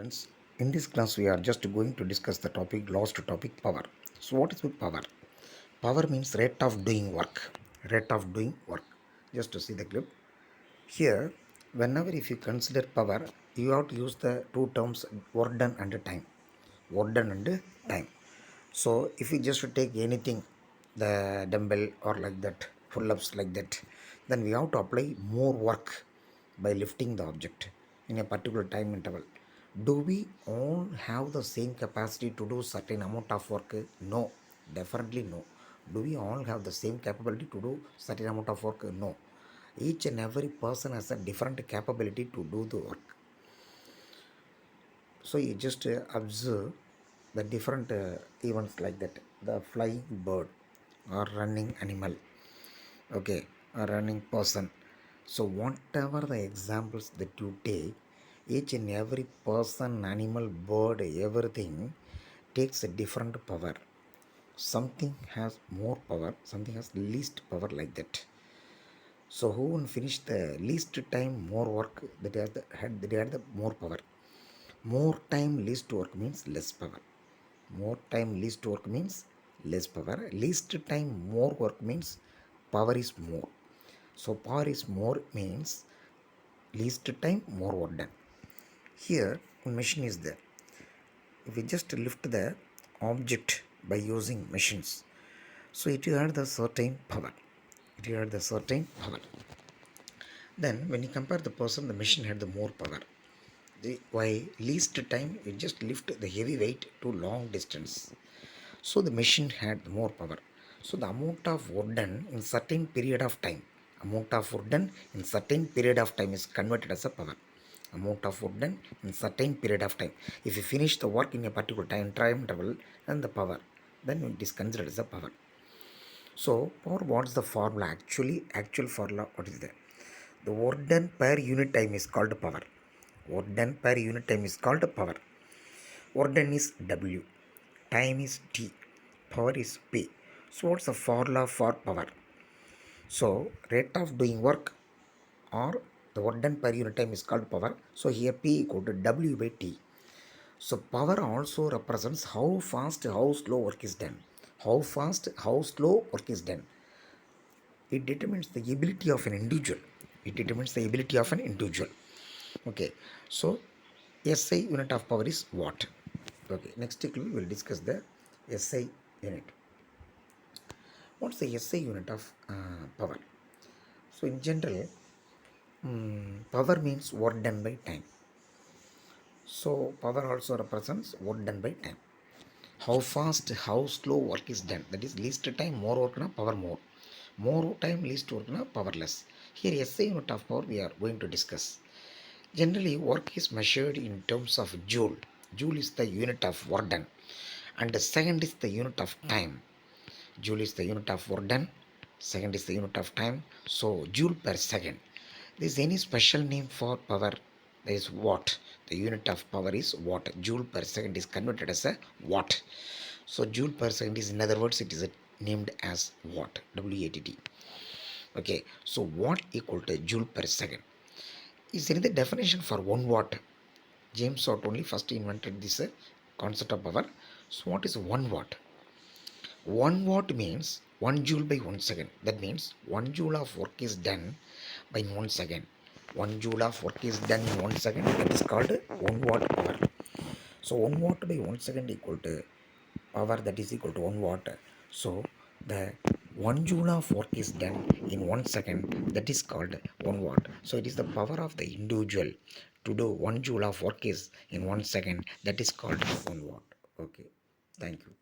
Friends, in this class we are just going to discuss the topic last topic power. So what is power? Power means rate of doing work. Rate of doing work. Just to see the clip. Here, whenever if you consider power, you have to use the two terms work done and time. Work done and time. So if you just take anything, the dumbbell or like that, pull-ups like that, then we have to apply more work by lifting the object in a particular time interval. Do we all have the same capacity to do certain amount of work? No, definitely no. Do we all have the same capability to do certain amount of work? No. Each and every person has a different capability to do the work. So you just observe the different events like that, the flying bird or running animal, okay, a running person. So whatever the examples that you take, each and every person, animal, bird, everything takes a different power. Something has more power, something has least power, like that. So who will finish the least time more work, that had the more power. More time least work means less power. More time least work means less power. Least time more work means power is more. So power is more means least time more work done. Here one machine is there. If we just lift the object by using machines, so it had the certain power. It had the certain power. Then when you compare the person, the machine had the more power. Why? Least time it just lift the heavy weight to long distance. So the machine had more power. So the amount of work done in certain period of time, amount of work done in certain period of time is converted as a power. Amount of work done in certain period of time. If you finish the work in a particular time interval, then the power, then it is considered as a power. So power, what's the formula? Actual formula, what is there? The work done per unit time is called power. Work done per unit time is called power. Work done is W. Time is T. Power is P. So what's the formula for power? So rate of doing work or the work done per unit time is called power. So here P equal to W by T. So power also represents how fast, how slow work is done. How fast, how slow work is done. It determines the ability of an individual. It determines the ability of an individual. Okay. So SI unit of power is watt. Okay. Next we will discuss the SI unit. What's the SI unit of power? So in general, power means work done by time. So power also represents work done by time. How fast, how slow work is done. That is least time more work na power more. More time least work na power less. Here SI unit of power we are going to discuss. Generally work is measured in terms of joule. Joule is the unit of work done. And the second is the unit of time. Joule is the unit of work done. Second is the unit of time. So joule per second. There is any special name for power? There is watt. The unit of power is watt. Joule per second is converted as a watt. So joule per second is, in other words, it is named as watt. W-A-T-T. Okay. So watt equal to joule per second. Is there any definition for 1 watt? James Watt only first invented this concept of power. So what is 1 watt? 1 watt means 1 joule by 1 second. That means 1 joule of work is done by 1 second. 1 joule of work is done in 1 second. That is called 1 watt power. So 1 watt by 1 second equal to power, that is equal to 1 watt. So the 1 joule of work is done in 1 second. That is called 1 watt. So it is the power of the individual to do 1 joule of work is in 1 second. That is called 1 watt. Okay. Thank you.